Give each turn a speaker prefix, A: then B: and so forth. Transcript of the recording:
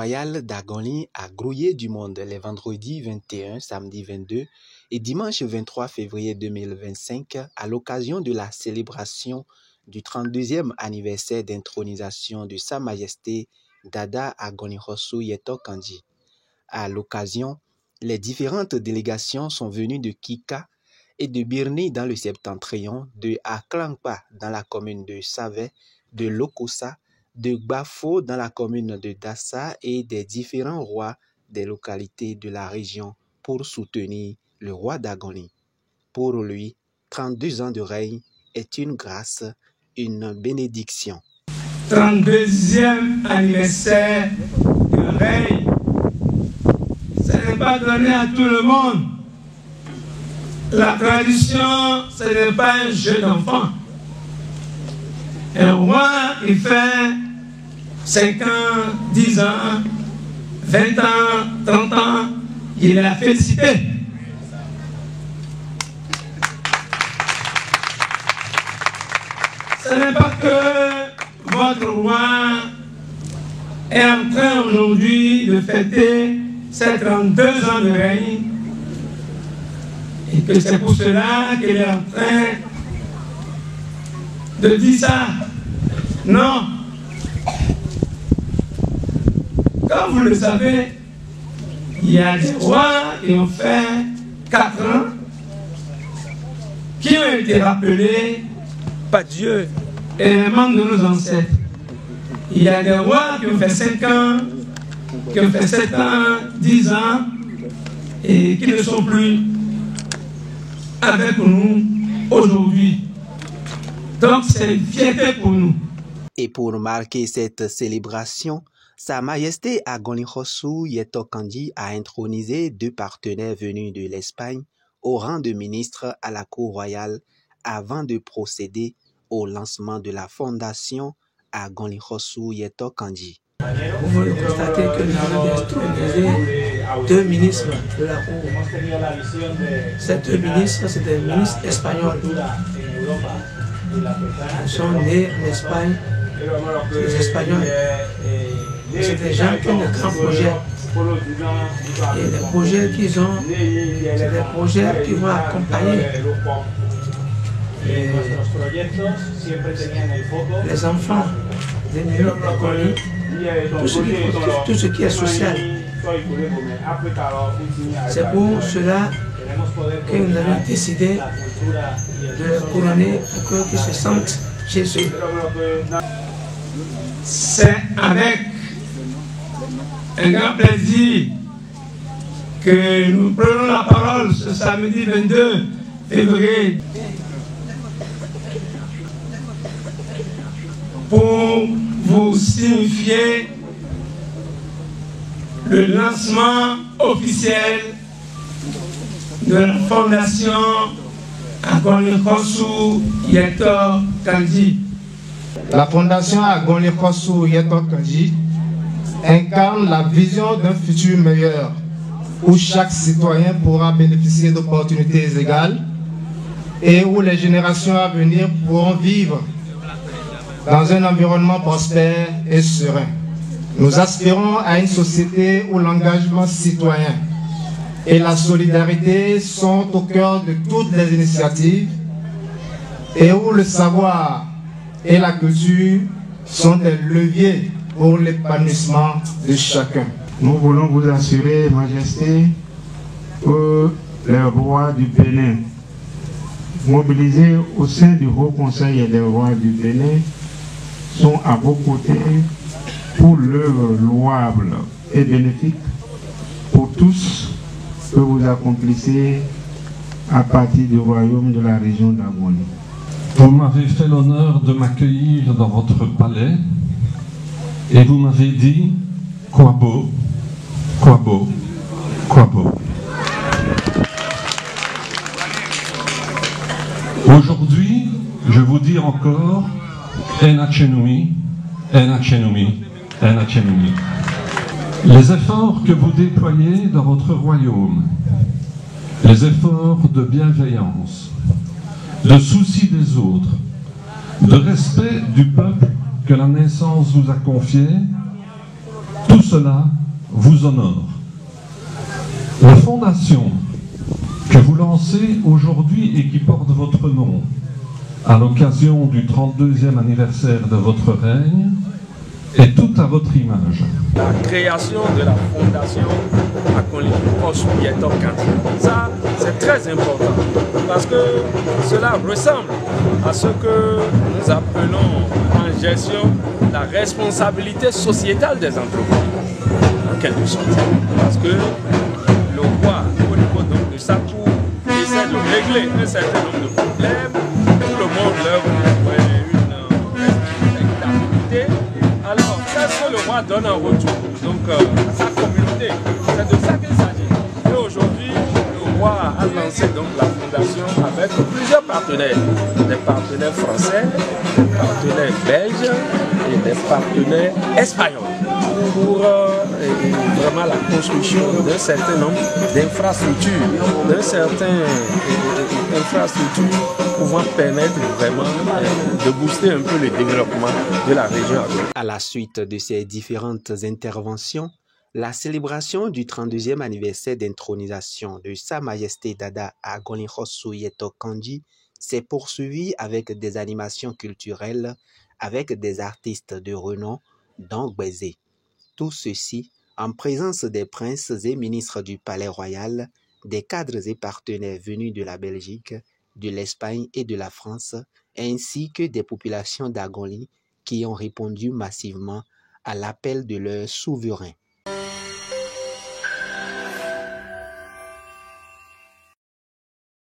A: royale d'Agony a grouillé du monde les vendredis 21, samedi 22 et dimanche 23 février 2025 à l'occasion de la célébration du 32e anniversaire d'intronisation de Sa Majesté Dada Agony-Kossu Yetok Kandji. À l'occasion, les différentes délégations sont venues de Kika et de Birni dans le septentrion, de Aklankpa dans la commune de Savé, de Lokossa, de Gbafo dans la commune de Dassa et des différents rois des localités de la région pour soutenir le roi d'Agony. Pour lui, 32 ans de règne est une grâce, une bénédiction.
B: 32e anniversaire de règne, ce n'est pas donné à tout le monde. La tradition, ce n'est pas un jeu d'enfant. Un roi qui fait 5 ans, 10 ans, 20 ans, 30 ans, il est la félicité. Ce n'est pas que votre roi est en train aujourd'hui de fêter ses 32 ans de règne et que c'est pour cela qu'il est en train de dire ça. Non. Comme vous le savez, il y a des rois qui ont fait 4 ans, qui ont été rappelés par Dieu et les membres de nos ancêtres. Il y a des rois qui ont fait 5 ans, qui ont fait 7 ans, 10 ans, et qui ne sont plus avec nous aujourd'hui. Donc c'est une fierté pour nous.
A: Et pour marquer cette célébration, Sa Majesté Agony-Kossu Yetok Kandji a intronisé 2 partenaires venus de l'Espagne au rang de ministre à la cour royale avant de procéder au lancement de la fondation Agony-Kossu Yetok Kandji.
B: Vous pouvez constater que nous avons intronisé 2 ministres de la cour. Ces 2 ministres, c'est des ministres espagnols. Ils sont nés en Espagne, les Espagnols. C'est des gens qui ont de grands projets. Et les projets qu'ils ont, c'est des projets qui vont accompagner les enfants des mineurs d'Agony, tout ce qui est social. C'est pour cela que nous avons décidé de les couronner pour qu'ils se sentent chez eux. C'est avec un grand plaisir que nous prenons la parole ce samedi 22 février pour vous signifier le lancement officiel de la fondation Agony-Kossu Yetok Kandji.
C: La fondation Agony-Kossu Yetok Kandji incarne la vision d'un futur meilleur où chaque citoyen pourra bénéficier d'opportunités égales et où les générations à venir pourront vivre dans un environnement prospère et serein. Nous aspirons à une société où l'engagement citoyen et la solidarité sont au cœur de toutes les initiatives et où le savoir et la culture sont des leviers pour l'épanouissement de chacun.
D: Nous voulons vous assurer, Majesté, que les rois du Bénin, mobilisés au sein du Haut Conseil et des rois du Bénin, sont à vos côtés pour l'œuvre louable et bénéfique pour tous que vous accomplissez à partir du royaume de la région d'Agony.
E: Vous m'avez fait l'honneur de m'accueillir dans votre palais et vous m'avez dit « Quoi beau, quoi beau, quoi beau ». Aujourd'hui, je vous dis encore « Enachenumi, Enachenumi, Enachenumi ». Les efforts que vous déployez dans votre royaume, les efforts de bienveillance, de souci des autres, de respect du peuple que la naissance vous a confié, Tout cela vous honore. La fondation que vous lancez aujourd'hui et qui porte votre nom à l'occasion du 32e anniversaire de votre règne est tout à votre image.
B: La création de la fondation Agonli Kossu Yetok Kandji, ça c'est très important parce que cela ressemble à ce que nous appelons en gestion la responsabilité sociétale des entreprises, en quelque sorte. Parce que le roi, au niveau donc de sa cour, essaie de régler un certain nombre de problèmes. Tout le monde leur voit une stabilité. Alors, qu'est-ce que le roi donne en retour donc, à sa communauté? C'est de ça qu'il s'agit. Et aujourd'hui, le roi a lancé donc, la fondation avec plusieurs partenaires. Des partenaires français, des partenaires belges et des partenaires espagnols pour vraiment la construction d'un certain nombre d'infrastructures, d'un certain infrastructures pouvant permettre vraiment de booster un peu le développement de la région.
A: À la suite de ces différentes interventions, la célébration du 32e anniversaire d'intronisation de Sa Majesté Dada Agonli Kossu Yetok Kandji s'est poursuivie avec des animations culturelles avec des artistes de renom, dont Gbezé. Tout ceci en présence des princes et ministres du Palais Royal, des cadres et partenaires venus de la Belgique, de l'Espagne et de la France, ainsi que des populations d'Agonli qui ont répondu massivement à l'appel de leur souverain.